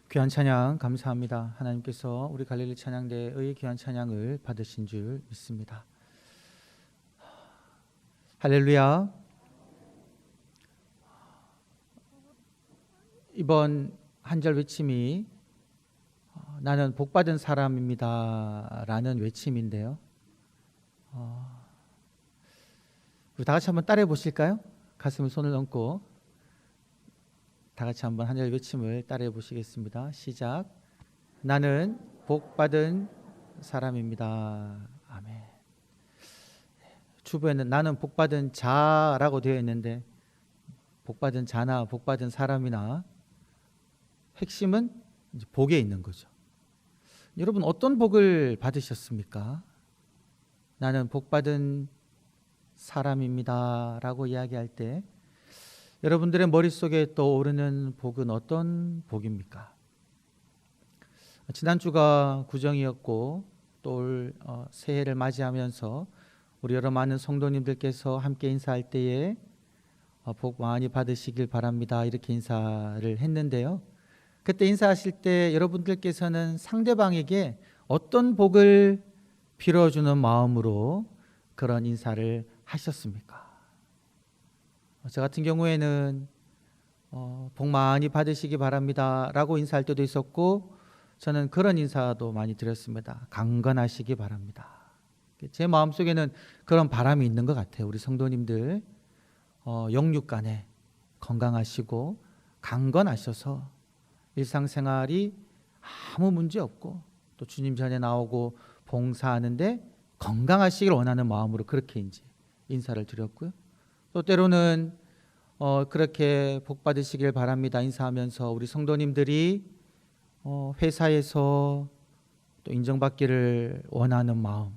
귀한 찬양 감사합니다. 하나님께서 우리 갈릴리 찬양대의 귀한 찬양을 받으신 줄 믿습니다. 할렐루야. 이번 한 절 외침이 나는 복받은 사람입니다 라는 외침인데요, 우리 다 같이 한번 따라해 보실까요? 가슴에 손을 얹고 다 같이 한번 한 절 외침을 따라해 보시겠습니다. 시작. 나는 복받은 사람입니다. 아멘. 주부에는 나는 복받은 자라고 되어 있는데, 복받은 자나 복받은 사람이나 핵심은 이제 복에 있는 거죠. 여러분, 어떤 복을 받으셨습니까? 나는 복받은 사람입니다 라고 이야기할 때 여러분들의 머릿속에 떠오르는 복은 어떤 복입니까? 지난주가 구정이었고 또 올 새해를 맞이하면서 우리 여러 많은 성도님들께서 함께 인사할 때에 복 많이 받으시길 바랍니다 이렇게 인사를 했는데요, 그때 인사하실 때 여러분들께서는 상대방에게 어떤 복을 빌어주는 마음으로 그런 인사를 하셨습니까? 저 같은 경우에는 복 많이 받으시기 바랍니다 라고 인사할 때도 있었고, 저는 그런 인사도 많이 드렸습니다. 강건하시기 바랍니다. 제 마음속에는 그런 바람이 있는 것 같아요. 우리 성도님들 영육간에 건강하시고 강건하셔서 일상생활이 아무 문제 없고 또 주님 전에 나오고 봉사하는데 건강하시길 원하는 마음으로 그렇게 이제 인사를 드렸고요, 또 때로는 그렇게 복 받으시길 바랍니다 인사하면서 우리 성도님들이 회사에서 또 인정받기를 원하는 마음,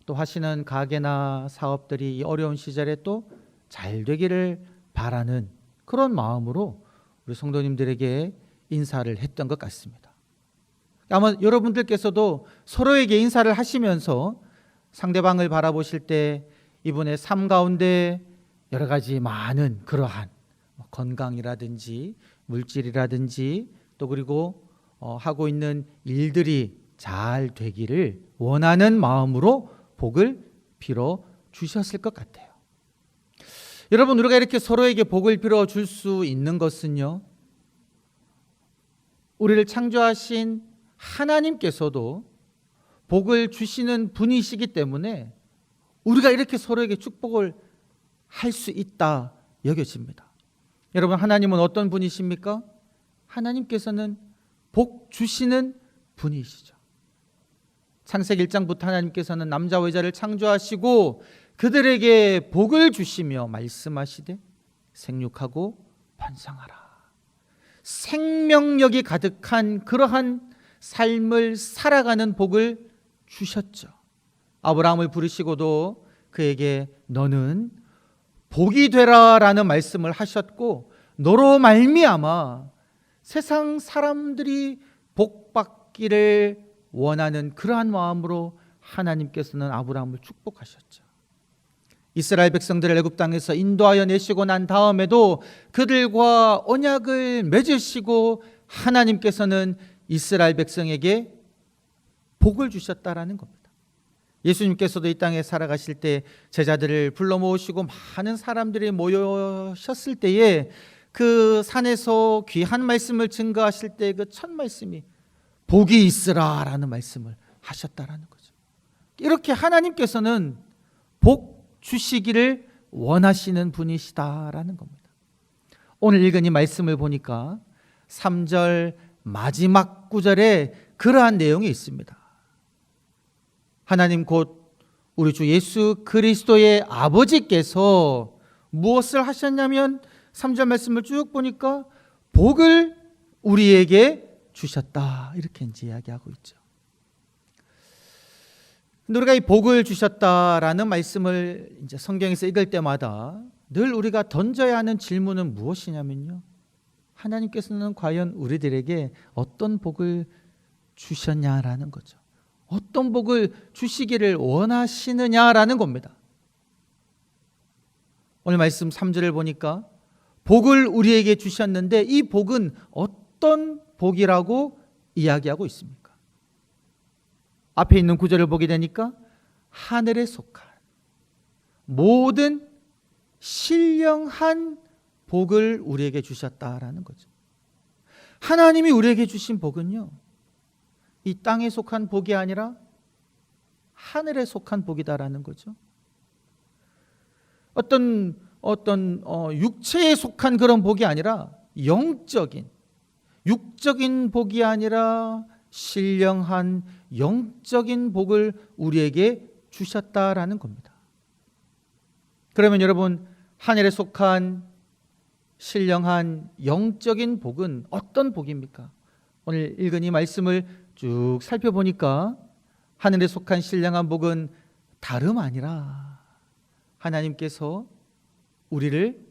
또 하시는 가게나 사업들이 이 어려운 시절에 또 잘 되기를 바라는 그런 마음으로 우리 성도님들에게 인사를 했던 것 같습니다. 아마 여러분들께서도 서로에게 인사를 하시면서 상대방을 바라보실 때 이분의 삶 가운데 여러 가지 많은 그러한 건강이라든지 물질이라든지 또 그리고 하고 있는 일들이 잘 되기를 원하는 마음으로 복을 빌어 주셨을 것 같아요. 여러분, 우리가 이렇게 서로에게 복을 빌어 줄 수 있는 것은요, 우리를 창조하신 하나님께서도 복을 주시는 분이시기 때문에 우리가 이렇게 서로에게 축복을 할 수 있다 여겨집니다. 여러분, 하나님은 어떤 분이십니까? 하나님께서는 복 주시는 분이시죠. 창세기 1장부터 하나님께서는 남자와 여자를 창조하시고 그들에게 복을 주시며 말씀하시되 생육하고 번성하라. 생명력이 가득한 그러한 삶을 살아가는 복을 주셨죠. 아브라함을 부르시고도 그에게 너는 복이 되라라는 말씀을 하셨고, 너로 말미암아 세상 사람들이 복 받기를 원하는 그러한 마음으로 하나님께서는 아브라함을 축복하셨죠. 이스라엘 백성들을 애굽 땅에서 인도하여 내시고 난 다음에도 그들과 언약을 맺으시고 하나님께서는 이스라엘 백성에게 복을 주셨다라는 겁니다. 예수님께서도 이 땅에 살아가실 때 제자들을 불러 모으시고 많은 사람들이 모여셨을 때에 그 산에서 귀한 말씀을 증거하실 때 그 첫 말씀이 복이 있으라라는 말씀을 하셨다라는 거죠. 이렇게 하나님께서는 복 주시기를 원하시는 분이시다라는 겁니다. 오늘 읽은 이 말씀을 보니까 3절 마지막 구절에 그러한 내용이 있습니다. 하나님 곧 우리 주 예수 그리스도의 아버지께서 무엇을 하셨냐면 3절 말씀을 쭉 보니까 복을 우리에게 주셨다 이렇게 이제 이야기하고 있죠. 근데 우리가 이 복을 주셨다라는 말씀을 이제 성경에서 읽을 때마다 늘 우리가 던져야 하는 질문은 무엇이냐면요, 하나님께서는 과연 우리들에게 어떤 복을 주셨냐라는 거죠. 어떤 복을 주시기를 원하시느냐라는 겁니다. 오늘 말씀 3절을 보니까 복을 우리에게 주셨는데 이 복은 어떤 복이라고 이야기하고 있습니까? 앞에 있는 구절을 보게 되니까 하늘에 속한 모든 신령한 복을 우리에게 주셨다라는 거죠. 하나님이 우리에게 주신 복은요, 이 땅에 속한 복이 아니라 하늘에 속한 복이다라는 거죠. 어떤 육체에 속한 그런 복이 아니라 영적인, 육적인 복이 아니라 신령한 영적인 복을 우리에게 주셨다라는 겁니다. 그러면 여러분, 하늘에 속한 신령한 영적인 복은 어떤 복입니까? 오늘 읽은 이 말씀을 쭉 살펴보니까 하늘에 속한 신령한 복은 다름 아니라 하나님께서 우리를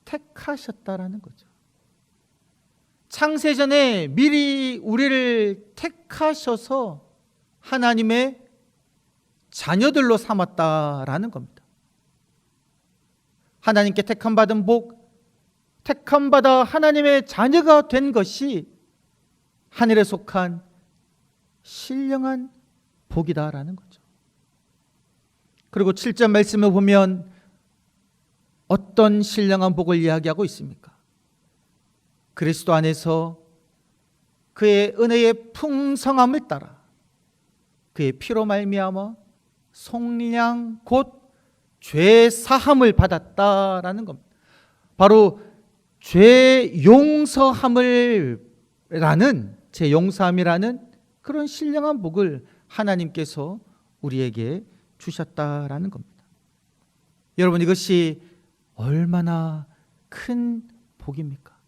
택하셨다라는 거죠. 창세전에 미리 우리를 택하셔서 하나님의 자녀들로 삼았다라는 겁니다. 하나님께 택함받은 복, 택함받아 하나님의 자녀가 된 것이 하늘에 속한 신령한 복이다라는 거죠. 그리고 7절 말씀을 보면 어떤 신령한 복을 이야기하고 있습니까? 그리스도 안에서 그의 은혜의 풍성함을 따라 그의 피로 말미암아 속량 곧 죄 사함을 받았다라는 겁니다. 바로 죄 용서함이라는 그런 신령한 복을 하나님께서 우리에게 주셨다라는 겁니다. 여러분, 이것이 얼마나 큰 복입니까?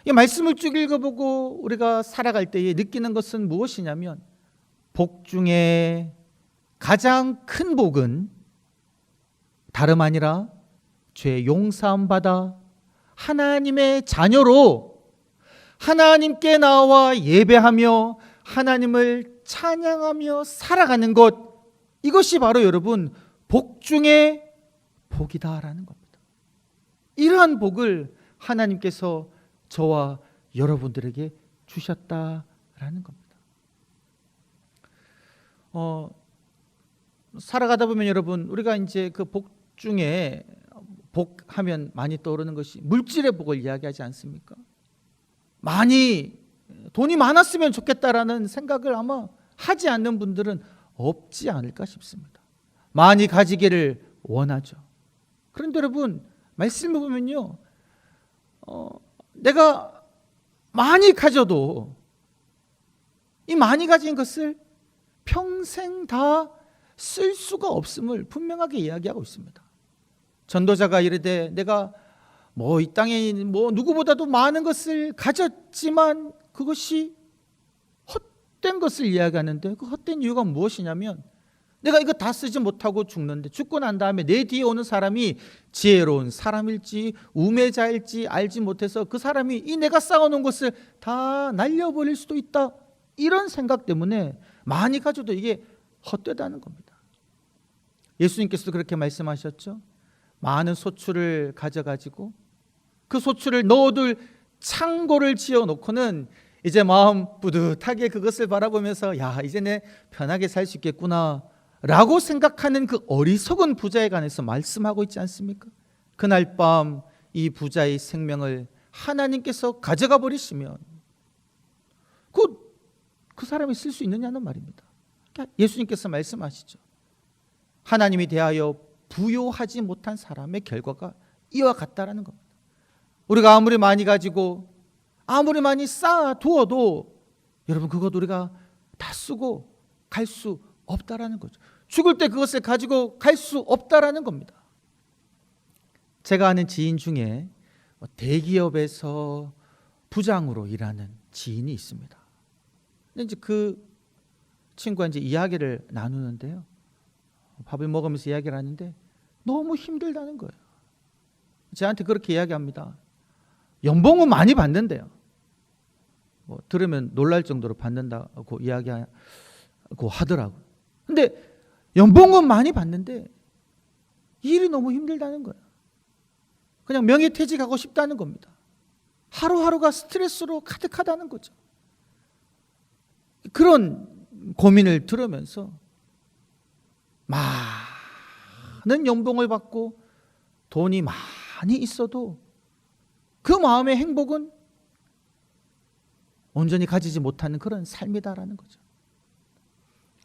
이 말씀을 쭉 읽어보고 우리가 살아갈 때에 느끼는 것은 무엇이냐면, 복 중에 가장 큰 복은 다름 아니라 죄 용서함 받아 하나님의 자녀로 하나님께 나와 예배하며 하나님을 찬양하며 살아가는 것, 이것이 바로 여러분 복 중에 복이다라는 겁니다. 이러한 복을 하나님께서 저와 여러분들에게 주셨다라는 겁니다. 살아가다 보면 여러분, 우리가 이제 그 복 중에 복하면 많이 떠오르는 것이 물질의 복을 이야기하지 않습니까? 많이 돈이 많았으면 좋겠다라는 생각을 아마 하지 않는 분들은 없지 않을까 싶습니다. 많이 가지기를 원하죠. 그런데 여러분, 말씀을 보면요, 내가 많이 가져도 이 많이 가진 것을 평생 다 쓸 수가 없음을 분명하게 이야기하고 있습니다. 전도자가 이르되 내가 이 땅에 누구보다도 많은 것을 가졌지만 그것이 헛된 것을 이야기하는데, 그 헛된 이유가 무엇이냐면, 내가 이거 다 쓰지 못하고 죽는데, 죽고 난 다음에 내 뒤에 오는 사람이 지혜로운 사람일지 우매자일지 알지 못해서 그 사람이 이 내가 쌓아놓은 것을 다 날려버릴 수도 있다, 이런 생각 때문에 많이 가져도 이게 헛되다는 겁니다. 예수님께서도 그렇게 말씀하셨죠. 많은 소출을 가져가지고 그 소출을 넣어둘 창고를 지어놓고는 이제 마음 뿌듯하게 그것을 바라보면서 이제 내 편하게 살 수 있겠구나 라고 생각하는 그 어리석은 부자에 관해서 말씀하고 있지 않습니까? 그날 밤 이 부자의 생명을 하나님께서 가져가 버리시면 그 사람이 쓸 수 있느냐는 말입니다. 그러니까 예수님께서 말씀하시죠. 하나님이 대하여 부요하지 못한 사람의 결과가 이와 같다라는 겁니다. 우리가 아무리 많이 가지고 아무리 많이 쌓아두어도 여러분, 그것 우리가 다 쓰고 갈 수 없다라는 거죠. 죽을 때 그것을 가지고 갈 수 없다라는 겁니다. 제가 아는 지인 중에 대기업에서 부장으로 일하는 지인이 있습니다. 근데 이제 그 친구가 이제 이야기를 나누는데요, 밥을 먹으면서 이야기를 하는데 너무 힘들다는 거예요. 저한테 그렇게 이야기합니다. 연봉은 많이 받는데요, 들으면 놀랄 정도로 받는다고 이야기하고 하더라고요. 근데 연봉은 많이 받는데 일이 너무 힘들다는 거예요. 그냥 명예퇴직하고 싶다는 겁니다. 하루하루가 스트레스로 가득하다는 거죠. 그런 고민을 들으면서 많은 연봉을 받고 돈이 많이 있어도 그 마음의 행복은 온전히 가지지 못하는 그런 삶이다라는 거죠.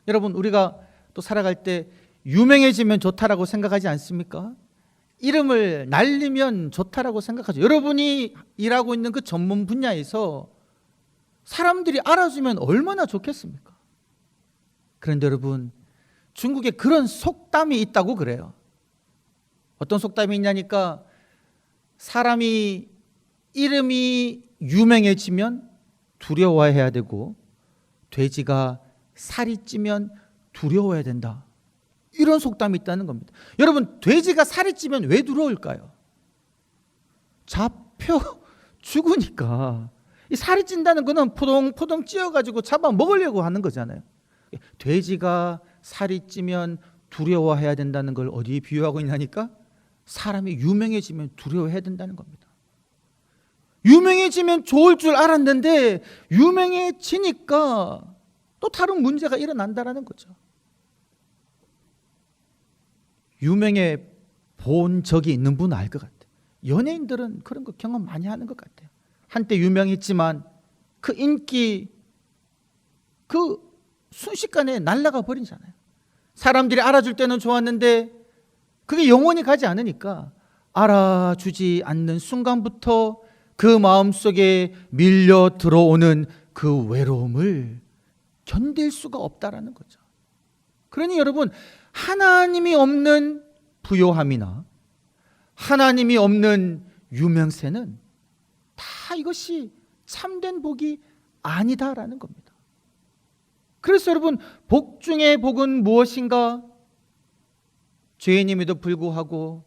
여러분, 우리가 또 살아갈 때 유명해지면 좋다라고 생각하지 않습니까? 이름을 날리면 좋다라고 생각하죠. 여러분이 일하고 있는 그 전문 분야에서 사람들이 알아주면 얼마나 좋겠습니까? 그런데 여러분, 중국에 그런 속담이 있다고 그래요. 어떤 속담이 있냐니까, 사람이 이름이 유명해지면 두려워해야 되고 돼지가 살이 찌면 두려워해야 된다, 이런 속담이 있다는 겁니다. 여러분, 돼지가 살이 찌면 왜 두려울까요? 잡혀 죽으니까. 이 살이 찐다는 거는 포동포동 찌어가지고 잡아 먹으려고 하는 거잖아요. 돼지가 살이 찌면 두려워해야 된다는 걸 어디에 비유하고 있냐니까, 사람이 유명해지면 두려워해야 된다는 겁니다. 유명해지면 좋을 줄 알았는데 유명해지니까 또 다른 문제가 일어난다는 거죠. 유명해 본 적이 있는 분은 알 것 같아요. 연예인들은 그런 거 경험 많이 하는 것 같아요. 한때 유명했지만 그 인기 그 순식간에 날아가 버리잖아요. 사람들이 알아줄 때는 좋았는데 그게 영원히 가지 않으니까 알아주지 않는 순간부터 그 마음속에 밀려 들어오는 그 외로움을 견딜 수가 없다라는 거죠. 그러니 여러분, 하나님이 없는 부요함이나 하나님이 없는 유명세는 다 이것이 참된 복이 아니다라는 겁니다. 그래서 여러분, 복 중에 복은 무엇인가? 죄인임에도 불구하고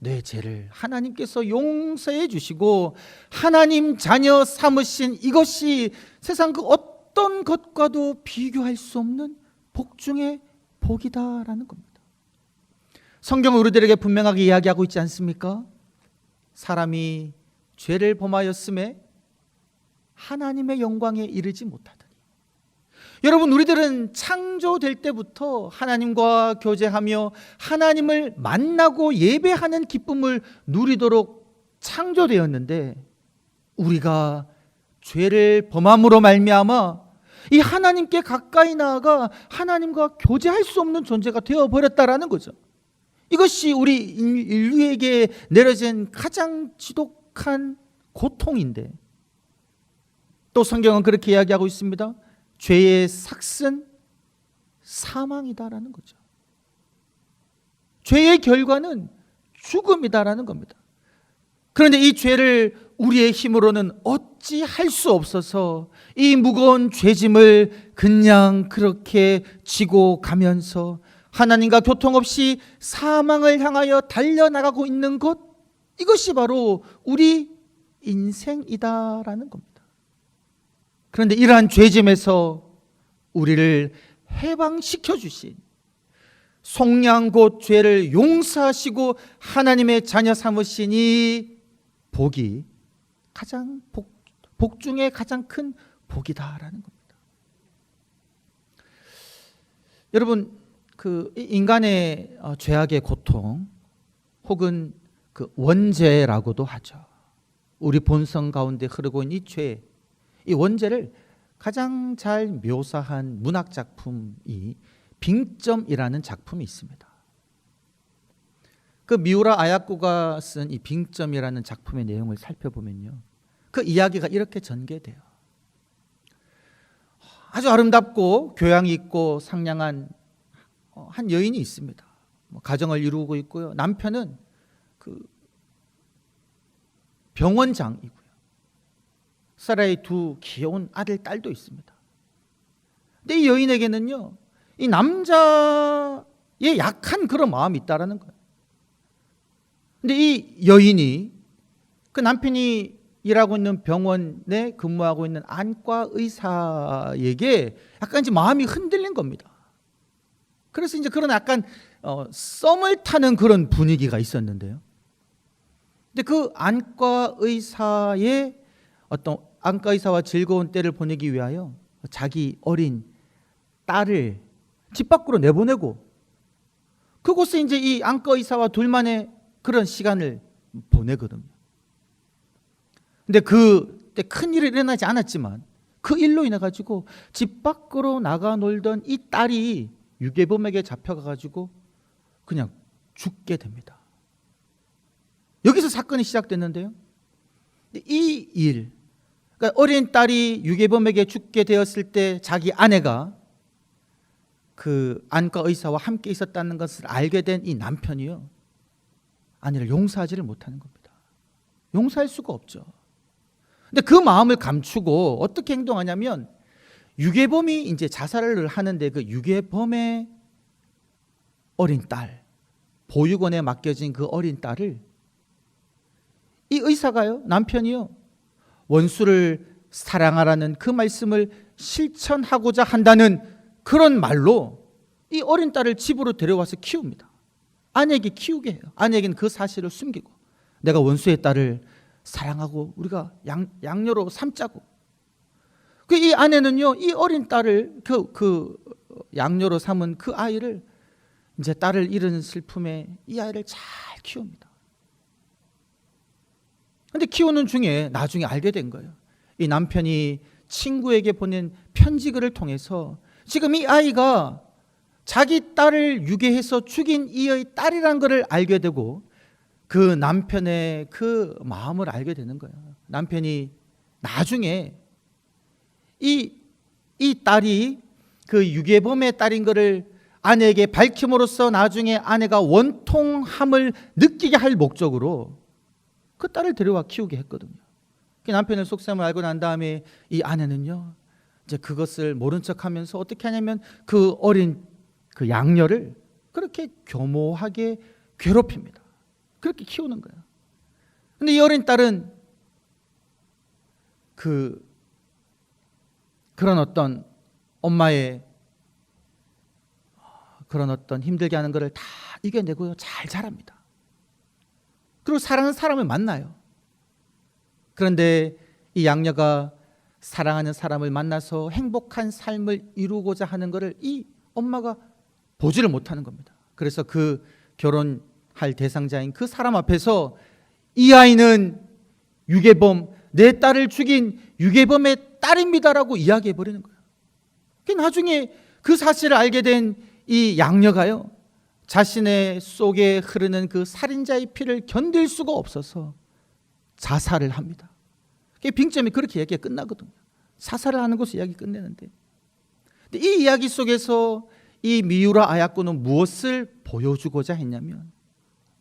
내 죄를 하나님께서 용서해 주시고 하나님 자녀 삼으신 이것이 세상 그 어떤 것과도 비교할 수 없는 복 중에 복이다라는 겁니다. 성경은 우리들에게 분명하게 이야기하고 있지 않습니까? 사람이 죄를 범하였음에 하나님의 영광에 이르지 못하더니. 여러분, 우리들은 창조될 때부터 하나님과 교제하며 하나님을 만나고 예배하는 기쁨을 누리도록 창조되었는데, 우리가 죄를 범함으로 말미암아 이 하나님께 가까이 나아가 하나님과 교제할 수 없는 존재가 되어버렸다라는 거죠. 이것이 우리 인류에게 내려진 가장 지독한 고통인데, 또 성경은 그렇게 이야기하고 있습니다. 죄의 삭은 사망이다라는 거죠. 죄의 결과는 죽음이다라는 겁니다. 그런데 이 죄를 우리의 힘으로는 어찌 할 수 없어서 이 무거운 죄짐을 그냥 그렇게 지고 가면서 하나님과 교통 없이 사망을 향하여 달려나가고 있는 것, 이것이 바로 우리 인생이다라는 겁니다. 그런데 이러한 죄짐에서 우리를 해방시켜 주신, 속량 곧 죄를 용서하시고 하나님의 자녀 삼으신 이 복이 가장 복 중에 가장 큰 복이다라는 겁니다. 여러분, 그 인간의 죄악의 고통, 혹은 그 원죄라고도 하죠. 우리 본성 가운데 흐르고 있는 이 죄, 이 원죄를 가장 잘 묘사한 문학 작품이 빙점이라는 작품이 있습니다. 그 미우라 아야코가 쓴 이 빙점이라는 작품의 내용을 살펴보면요, 그 이야기가 이렇게 전개돼요. 아주 아름답고 교양이 있고 상냥한 한 여인이 있습니다. 가정을 이루고 있고요. 남편은 그 병원장이고요. 사라의 두 귀여운 아들, 딸도 있습니다. 근데 이 여인에게는요, 이 남자의 약한 그런 마음이 있다라는 거예요. 근데 이 여인이 그 남편이 일하고 있는 병원에 근무하고 있는 안과 의사에게 약간 이제 마음이 흔들린 겁니다. 그래서 이제 그런 약간 썸을 타는 그런 분위기가 있었는데요. 근데 그 안과 의사의 어떤 안과의사와 즐거운 때를 보내기 위하여 자기 어린 딸을 집 밖으로 내보내고 그곳에 이제 이 안과의사와 둘만의 그런 시간을 보내거든요. 근데 그때 큰일이 일어나지 않았지만 그 일로 인해 가지고 집 밖으로 나가 놀던 이 딸이 유괴범에게 잡혀가 가지고 그냥 죽게 됩니다. 여기서 사건이 시작됐는데요. 이 일, 그러니까 어린 딸이 유괴범에게 죽게 되었을 때 자기 아내가 그 안과 의사와 함께 있었다는 것을 알게 된 이 남편이요, 아내를 용서하지를 못하는 겁니다. 용서할 수가 없죠. 근데 그 마음을 감추고 어떻게 행동하냐면, 유괴범이 이제 자살을 하는데 그 유괴범의 어린 딸, 보육원에 맡겨진 그 어린 딸을 이 의사가요, 남편이요, 원수를 사랑하라는 그 말씀을 실천하고자 한다는 그런 말로 이 어린 딸을 집으로 데려와서 키웁니다. 아내에게 키우게 해요. 아내에게는 그 사실을 숨기고, 내가 원수의 딸을 사랑하고 우리가 양녀로 삼자고. 그 이 아내는요, 이 어린 딸을 그 양녀로 삼은 그 아이를, 이제 딸을 잃은 슬픔에 이 아이를 잘 키웁니다. 근데 키우는 중에 나중에 알게 된 거예요. 이 남편이 친구에게 보낸 편지글을 통해서 지금 이 아이가 자기 딸을 유괴해서 죽인 이의 딸이란 것을 알게 되고, 그 남편의 그 마음을 알게 되는 거예요. 남편이 나중에 이 딸이 그 유괴범의 딸인 것을 아내에게 밝힘으로써 나중에 아내가 원통함을 느끼게 할 목적으로 그 딸을 데려와 키우게 했거든요. 남편의 속셈을 알고 난 다음에 이 아내는요, 이제 그것을 모른 척하면서 어떻게 하냐면 그 어린 그 양녀를 그렇게 교모하게 괴롭힙니다. 그렇게 키우는 거예요. 근데 이 어린 딸은 그런 어떤 엄마의 그런 어떤 힘들게 하는 것을 다 이겨내고요, 잘 자랍니다. 그리고 사랑하는 사람을 만나요. 그런데 이 양녀가 사랑하는 사람을 만나서 행복한 삶을 이루고자 하는 것을 이 엄마가 보지를 못하는 겁니다. 그래서 그 결혼할 대상자인 그 사람 앞에서 이 아이는 유괴범, 내 딸을 죽인 유괴범의 딸입니다라고 이야기해 버리는 거예요. 나중에 그 사실을 알게 된 이 양녀가요, 자신의 속에 흐르는 그 살인자의 피를 견딜 수가 없어서 자살을 합니다. 빙점이 그렇게 이야기가 끝나거든요. 사살을 하는 것으로 이야기 끝내는데, 이 이야기 속에서 이 미우라 아야코는 무엇을 보여주고자 했냐면,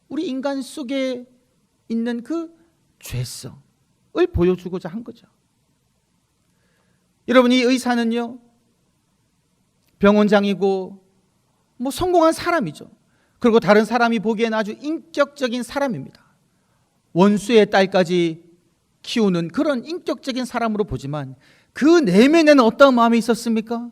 우리 인간 속에 있는 그 죄성을 보여주고자 한 거죠. 여러분, 이 의사는요, 병원장이고 성공한 사람이죠. 그리고 다른 사람이 보기에는 아주 인격적인 사람입니다. 원수의 딸까지 키우는 그런 인격적인 사람으로 보지만 그 내면에는 어떤 마음이 있었습니까?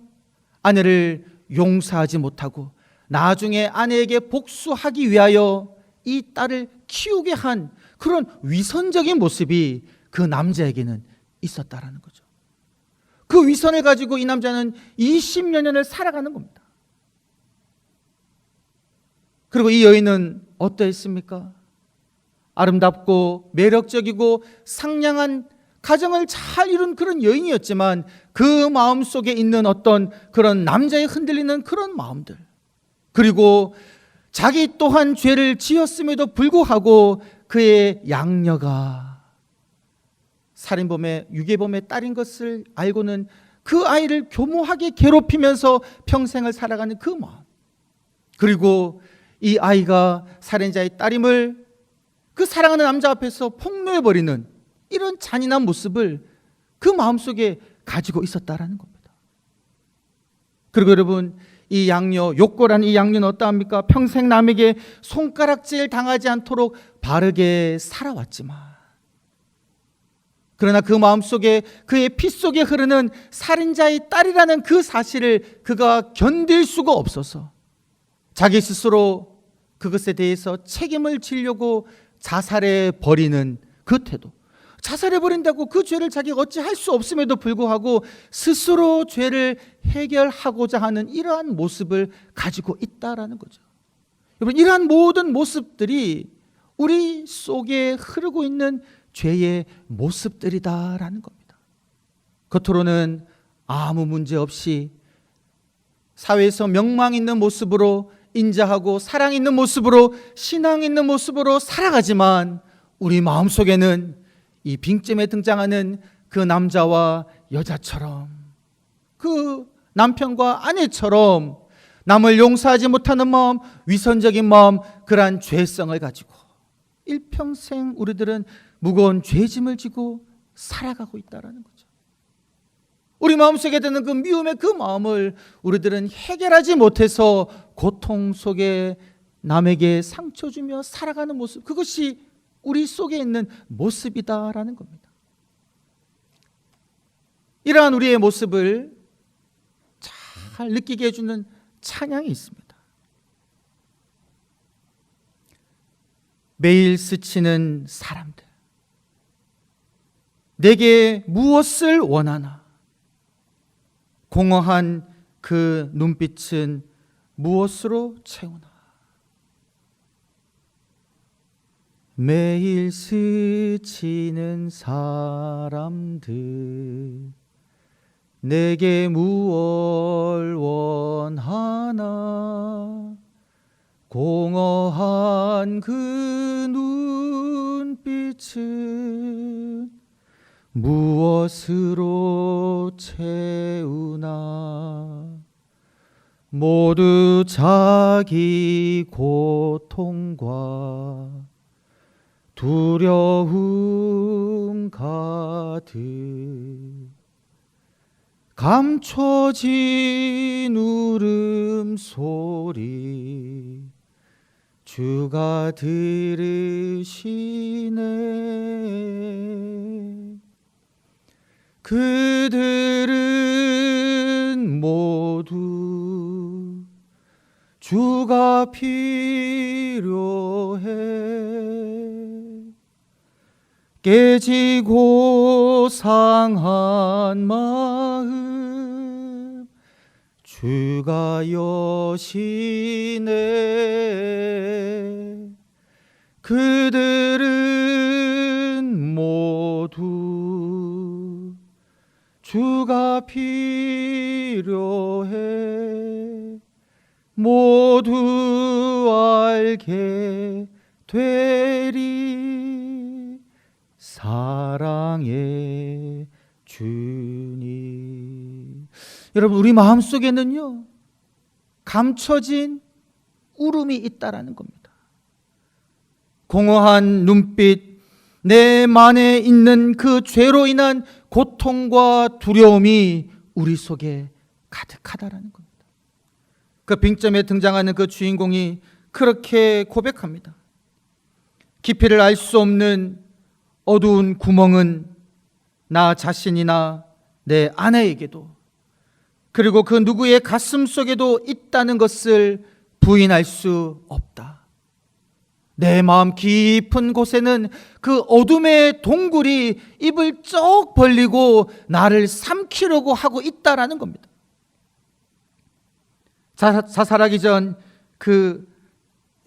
아내를 용서하지 못하고 나중에 아내에게 복수하기 위하여 이 딸을 키우게 한 그런 위선적인 모습이 그 남자에게는 있었다라는 거죠. 그 위선을 가지고 이 남자는 20여 년을 살아가는 겁니다. 그리고 이 여인은 어떠했습니까? 아름답고 매력적이고 상냥한 가정을 잘 이룬 그런 여인이었지만 그 마음속에 있는 어떤 그런 남자의 흔들리는 그런 마음들, 그리고 자기 또한 죄를 지었음에도 불구하고 그의 양녀가 살인범의 유괴범의 딸인 것을 알고는 그 아이를 교모하게 괴롭히면서 평생을 살아가는 그 마음, 그리고 이 아이가 살인자의 딸임을 그 사랑하는 남자 앞에서 폭로해버리는 이런 잔인한 모습을 그 마음속에 가지고 있었다라는 겁니다. 그리고 여러분, 이 양녀, 욕고라는 이 양녀는 어떠합니까? 평생 남에게 손가락질 당하지 않도록 바르게 살아왔지만, 그러나 그 마음속에 그의 피 속에 흐르는 살인자의 딸이라는 그 사실을 그가 견딜 수가 없어서 자기 스스로 그것에 대해서 책임을 지려고 자살해 버리는 그 태도. 자살해버린다고 그 죄를 자기가 어찌 할 수 없음에도 불구하고 스스로 죄를 해결하고자 하는 이러한 모습을 가지고 있다라는 거죠. 여러분, 이러한 모든 모습들이 우리 속에 흐르고 있는 죄의 모습들이다라는 겁니다. 겉으로는 아무 문제 없이 사회에서 명망 있는 모습으로 인자하고 사랑 있는 모습으로 신앙 있는 모습으로 살아가지만 우리 마음속에는 이 빙점에 등장하는 그 남자와 여자처럼, 그 남편과 아내처럼 남을 용서하지 못하는 마음, 위선적인 마음, 그러한 죄성을 가지고 일평생 우리들은 무거운 죄짐을 지고 살아가고 있다는 거죠. 우리 마음속에 드는 그 미움의 그 마음을 우리들은 해결하지 못해서 고통 속에 남에게 상처 주며 살아가는 모습, 그것이 우리 속에 있는 모습이다라는 겁니다. 이러한 우리의 모습을 잘 느끼게 해주는 찬양이 있습니다. 매일 스치는 사람들, 내게 무엇을 원하나? 공허한 그 눈빛은 무엇으로 채우나? 매일 스치는 사람들, 내게 무엇을 원하나? 공허한 그 눈빛은 무엇으로 채우나? 모두 자기 고통과 두려움 가득 감춰진 울음소리 주가 들으시네. 그들은 모두 주가 필요해. 깨지고 상한 마음 주가 여시네. 그들은 모두 주가 필요해. 모두 알게 되리 사랑의 주님. 여러분, 우리 마음속에는요 감춰진 울음이 있다라는 겁니다. 공허한 눈빛, 내 만에 있는 그 죄로 인한 고통과 두려움이 우리 속에 가득하다라는 겁니다. 그 빙점에 등장하는 그 주인공이 그렇게 고백합니다. 깊이를 알 수 없는 어두운 구멍은 나 자신이나 내 아내에게도, 그리고 그 누구의 가슴 속에도 있다는 것을 부인할 수 없다. 내 마음 깊은 곳에는 그 어둠의 동굴이 입을 쩍 벌리고 나를 삼키려고 하고 있다라는 겁니다. 자살하기 전 그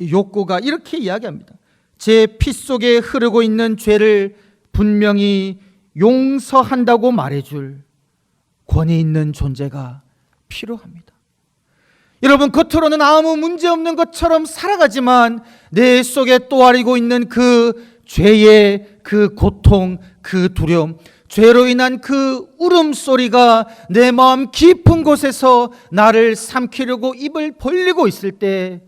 욕구가 이렇게 이야기합니다. 제 피 속에 흐르고 있는 죄를 분명히 용서한다고 말해줄 권위 있는 존재가 필요합니다. 여러분, 겉으로는 아무 문제 없는 것처럼 살아가지만 내 속에 또 앓고 있는 그 죄의 그 고통, 그 두려움, 죄로 인한 그 울음소리가 내 마음 깊은 곳에서 나를 삼키려고 입을 벌리고 있을 때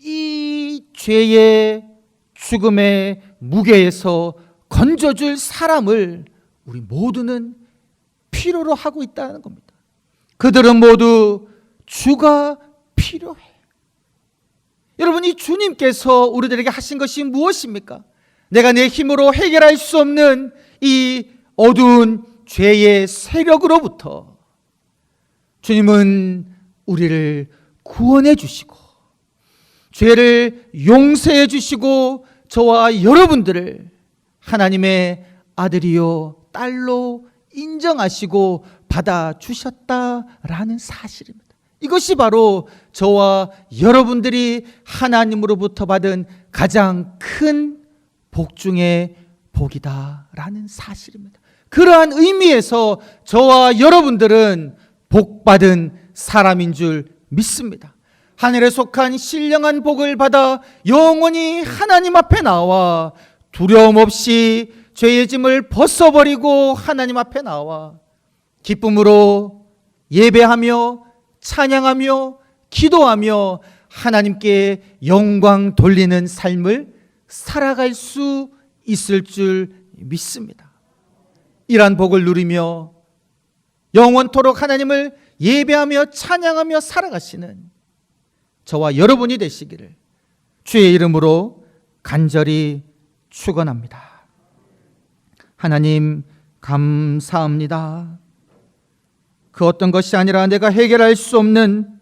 이 죄의 죽음의 무게에서 건져줄 사람을 우리 모두는 필요로 하고 있다는 겁니다. 그들은 모두 주가 필요해. 여러분, 이 주님께서 우리들에게 하신 것이 무엇입니까? 내가 내 힘으로 해결할 수 없는 이 어두운 죄의 세력으로부터 주님은 우리를 구원해 주시고 죄를 용서해 주시고 저와 여러분들을 하나님의 아들이요 딸로 인정하시고 받아주셨다라는 사실입니다. 이것이 바로 저와 여러분들이 하나님으로부터 받은 가장 큰 복 중의 복이다라는 사실입니다. 그러한 의미에서 저와 여러분들은 복받은 사람인 줄 믿습니다. 하늘에 속한 신령한 복을 받아 영원히 하나님 앞에 나와 두려움 없이 죄의 짐을 벗어버리고 하나님 앞에 나와 기쁨으로 예배하며 찬양하며 기도하며 하나님께 영광 돌리는 삶을 살아갈 수 있을 줄 믿습니다. 이러한 복을 누리며 영원토록 하나님을 예배하며 찬양하며 살아가시는 저와 여러분이 되시기를 주의 이름으로 간절히 축원합니다. 하나님 감사합니다. 그 어떤 것이 아니라 내가 해결할 수 없는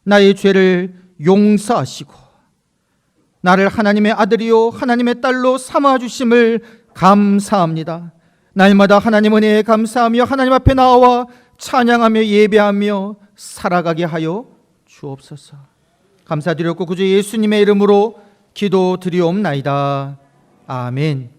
나의 죄를 용서하시고 나를 하나님의 아들이요 하나님의 딸로 삼아주심을 감사합니다. 날마다 하나님 은혜에 감사하며 하나님 앞에 나와 찬양하며 예배하며 살아가게 하여 주옵소서. 감사드렸고 구주 예수님의 이름으로 기도드리옵나이다. 아멘.